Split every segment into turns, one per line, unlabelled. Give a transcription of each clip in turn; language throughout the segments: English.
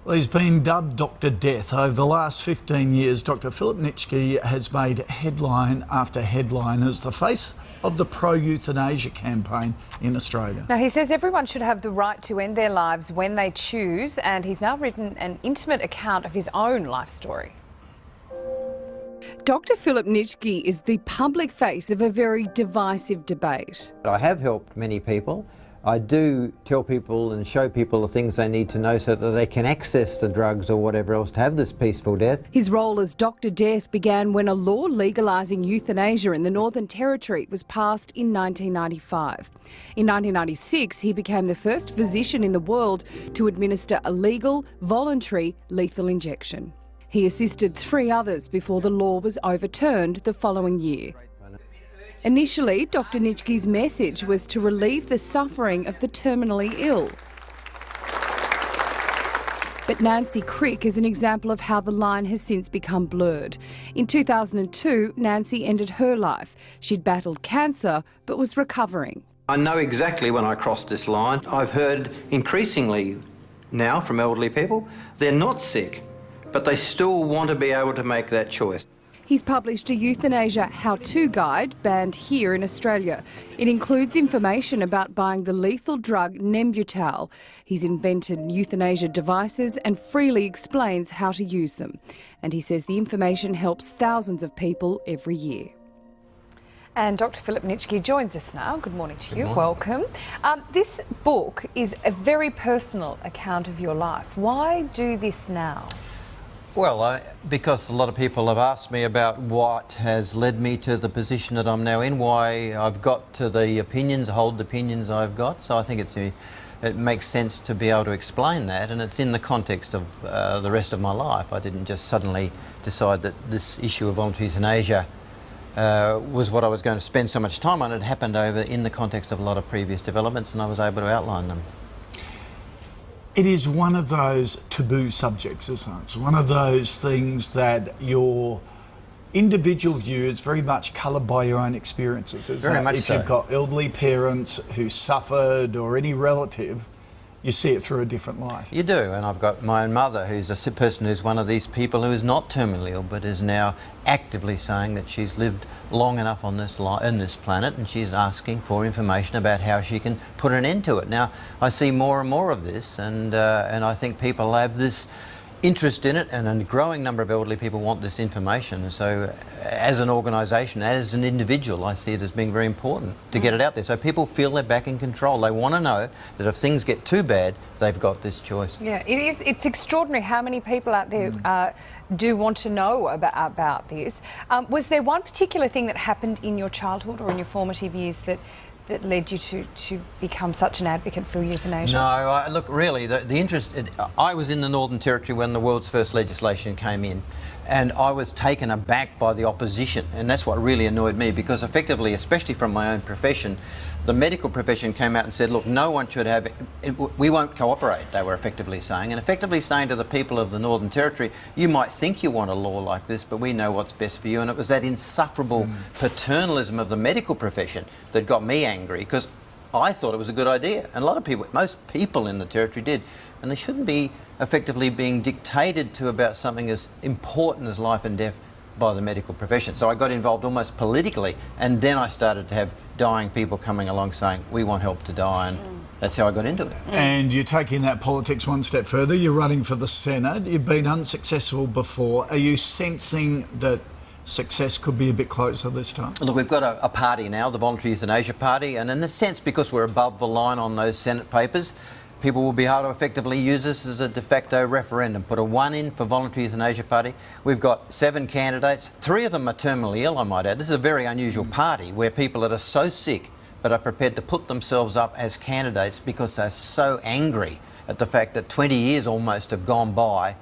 Well, he's been dubbed Dr. Death. Over the last 15 years, Dr. Philip Nitschke has made headline after headline as the face of the pro-euthanasia campaign in Australia.
Now, he says everyone should have the right to end their lives when they choose, and he's now written an intimate account of his own life story. Dr. Philip Nitschke is the public face of a very divisive debate.
I have helped many people. I do tell people and show people the things they need to know so that they can access the drugs or whatever else to have this peaceful death.
His role as Dr. Death began when a law legalising euthanasia in the Northern Territory was passed in 1995. In 1996, he became the first physician in the world to administer a legal, voluntary, lethal injection. He assisted 3 others before the law was overturned the following year. Initially, Dr. Nitschke's message was to relieve the suffering of the terminally ill. But Nancy Crick is an example of how the line has since become blurred. In 2002, Nancy ended her life. She'd battled cancer, but was recovering.
I know exactly when I crossed this line. I've heard increasingly now from elderly people, they're not sick, but they still want to be able to make that choice.
He's published a euthanasia how-to guide banned here in Australia. It includes information about buying the lethal drug Nembutal. He's invented euthanasia devices and freely explains how to use them. And he says the information helps thousands of people every year. And Dr. Philip Nitschke joins us now. Good morning to you.
Good
morning. Welcome. This book is a very personal account of your life. Why do this now?
Well, because a lot of people have asked me about what has led me to the position that I'm now in, why I've got to the opinions, hold the opinions I've got. So I think it makes sense to be able to explain that, and it's in the context of the rest of my life. I didn't just suddenly decide that this issue of voluntary euthanasia was what I was going to spend so much time on. It happened over in the context of a lot of previous developments, and I was able to outline them.
It is one of those taboo subjects, isn't it? It's one of those things that your individual view is very much coloured by your own experiences.
Very much so.
If you've got elderly parents who suffered or any relative, you see it through a different light.
You do, and I've got my own mother who's a person who's one of these people who is not terminally ill but is now actively saying that she's lived long enough on this planet, and she's asking for information about how she can put an end to it. Now, I see more and more of this, and I think people have this interest in it, and a growing number of elderly people want this information. And so as an organisation, as an individual, I see it as being very important to get it out there so people feel they're back in control. They want to know that if things get too bad, they've got this choice.
Yeah, it is. It's extraordinary how many people out there do want to know about this. Was there one particular thing that happened in your childhood or in your formative years that led you to become such an advocate for euthanasia?
No, look, really, the interest... I was in the Northern Territory when the world's first legislation came in, and I was taken aback by the opposition, and that's what really annoyed me, because effectively, especially from my own profession, the medical profession came out and said, look, no one should have... we won't cooperate, they were effectively saying, and effectively saying to the people of the Northern Territory, you might think you want a law like this, but we know what's best for you. And it was that insufferable paternalism of the medical profession that got me angry, because I thought it was a good idea, and a lot of people, most people in the Territory did, and they shouldn't be effectively being dictated to about something as important as life and death by the medical profession. So I got involved almost politically, and then I started to have dying people coming along saying, we want help to die, and that's how I got into it.
And you're taking that politics one step further. You're running for the Senate. You've been unsuccessful before. Are you sensing that success could be a bit closer this time?
Look, we've got a party now, the Voluntary Euthanasia Party, and in a sense, because we're above the line on those Senate papers, people will be able to effectively use this as a de facto referendum. Put a 1 in for Voluntary Euthanasia Party. We've got 7 candidates. 3 of them are terminally ill, I might add. This is a very unusual party where people that are so sick but are prepared to put themselves up as candidates because they're so angry at the fact that 20 years almost have gone by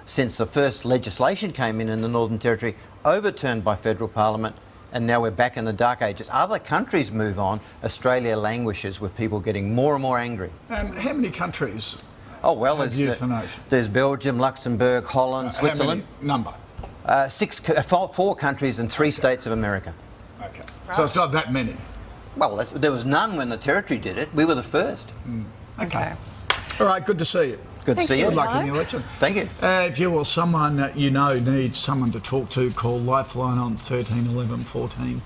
since the first legislation came in the Northern Territory, overturned by federal parliament, and now we're back in the dark ages. Other countries move on. Australia languishes with people getting more and more angry.
How many countries
have
euthanasia?
There's Belgium, Luxembourg, Holland, Switzerland.
How many number?
4 countries and 3 states of America.
Okay. Right. So it's not that many?
Well, there was none when the Territory did it. We were the first.
Okay. All right, good to see you.
Good to see you.
Good luck in the election.
Thank you.
If you or someone that you know needs someone to talk to, call Lifeline on 13 11 14.